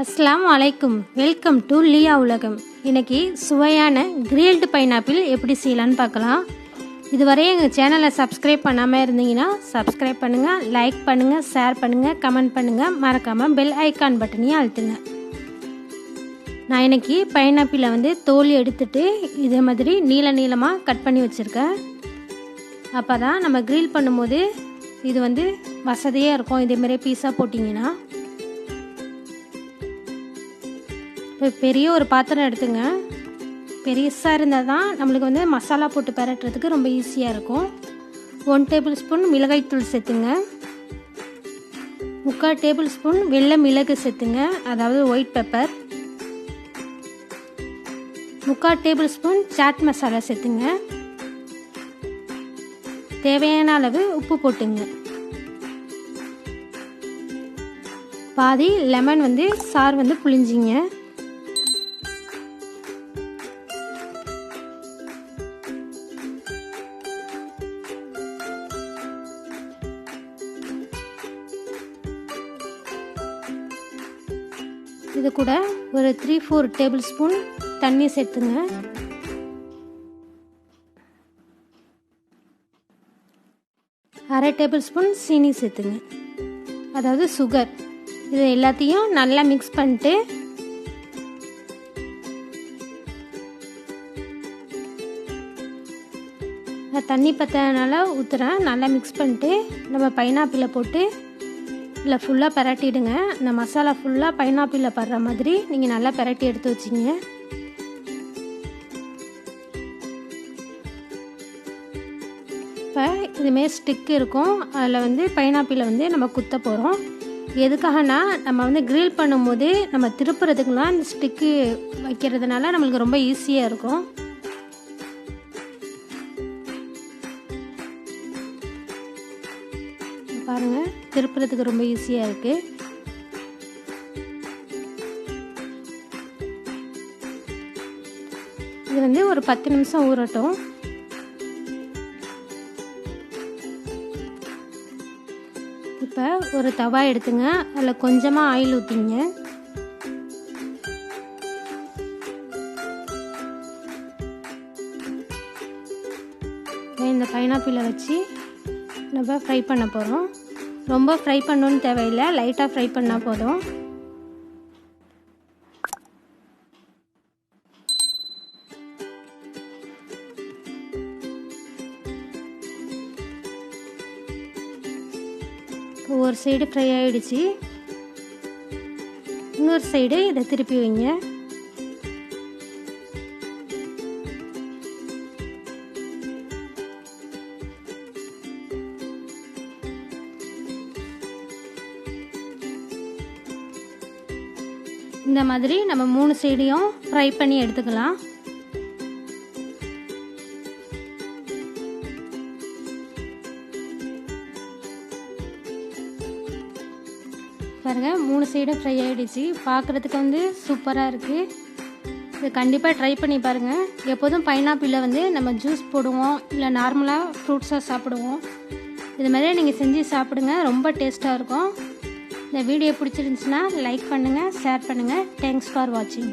அஸ்ஸலாமு அலைக்கும். Welcome to லியா உலகம். இன்றைக்கி சுவையான கிரில்டு பைனாப்பிள் எப்படி செய்யலான்னு பார்க்கலாம். இதுவரை எங்கள் சேனலை சப்ஸ்கிரைப் பண்ணாமல் இருந்தீங்கன்னா சப்ஸ்கிரைப் பண்ணுங்கள், லைக் பண்ணுங்கள், ஷேர் பண்ணுங்கள், கமெண்ட் பண்ணுங்கள். மறக்காமல் பெல் ஐக்கான் பட்டனையும் அழுத்துங்க. நான் இன்றைக்கி பைனாப்பிளை தோல் எடுத்துட்டு இதே மாதிரி நீளமாக கட் பண்ணி வச்சுருக்கேன். அப்போ தான் நம்ம கிரில் பண்ணும்போது இது வசதியாக இருக்கும். இதேமாதிரி பீஸாக போட்டிங்கன்னா. இப்போ பெரிய ஒரு பாத்திரம் எடுத்துங்க. பெருசாக இருந்தால் தான் நம்மளுக்கு மசாலா போட்டு பரட்டுறதுக்கு ரொம்ப ஈஸியாக இருக்கும். 1 டேபிள் ஸ்பூன் மிளகாய்த்தூள் சேர்த்துங்க. 3/4 டேபிள் ஸ்பூன் வெள்ளை மிளகு சேர்த்துங்க, அதாவது white pepper. 3/4 table spoon chaat masala சேர்த்துங்க. தேவையான அளவு உப்பு போட்டுங்க. பாதி லெமன் சார் புளிஞ்சிங்க. இது கூட ஒரு 3-4 டேபிள் ஸ்பூன் தண்ணி சேர்த்துங்க. அரை டேபிள் ஸ்பூன் சீனி சேர்த்துங்க, அதாவது சுகர். இது எல்லாத்தையும் நல்லா மிக்ஸ் பண்ணிட்டு தண்ணி பத்தனால ஊற்றுறேன். நல்லா மிக்ஸ் பண்ணிட்டு நம்ம பைனாப்பிளை போட்டு இல்லை ஃபுல்லாக பரட்டிடுங்க. இந்த மசாலா ஃபுல்லாக பைனாப்பிளில் படுற மாதிரி நீங்கள் நல்லா பரட்டி எடுத்து வச்சிங்க. இப்போ இதுமாரி ஸ்டிக் இருக்கும். அதில் பைனாப்பிளை நம்ம குத்த போகிறோம். எதுக்காகனா நம்ம கிரில் பண்ணும்போது நம்ம திருப்புறதுக்குலாம் இந்த ஸ்டிக்கு வைக்கிறதுனால நம்மளுக்கு ரொம்ப ஈஸியாக இருக்கும். பாருங்கள், திருப்புறதுக்கு ரொம்ப ஈஸியாக இருக்குது. இது ஒரு 10 நிமிஷம் ஊறட்டும். இப்போ ஒரு தவா எடுத்துங்க. அதில் கொஞ்சமாக ஆயில் ஊற்றிங்க. இந்த பைனாப்பிளை வச்சு நம்ம ஃப்ரை பண்ண போகிறோம். ரொம்ப ஃப்ரை பண்ணணுன்னு தேவையில்லை, லைட்டாக ஃப்ரை பண்ணால் போதும். ஒரு சைடு ஃப்ரை ஆகிடுச்சு. இன்னொரு சைடு இதை திருப்பி வைங்க. இந்த மாதிரி நம்ம 3 சைடையும் ஃப்ரை பண்ணி எடுத்துக்கலாம். பாருங்க, 3 சைடும் ஃப்ரை ஆகிடுச்சு. பார்க்குறதுக்கு சூப்பராக இருக்குது. இது கண்டிப்பாக ட்ரை பண்ணி பாருங்கள். எப்போதும் பைனாப்பிளில் நம்ம ஜூஸ் போடுவோம், இல்லை நார்மலாக ஃப்ரூட்ஸாக சாப்பிடுவோம். இது மாதிரி நீங்கள் செஞ்சு சாப்பிடுங்க, ரொம்ப டேஸ்ட்டாக இருக்கும். இந்த வீடியோ பிடிச்சிருந்துச்சுன்னா லைக் பண்ணுங்கள், ஷேர் பண்ணுங்கள். தேங்க்ஸ் ஃபார் வாட்சிங்.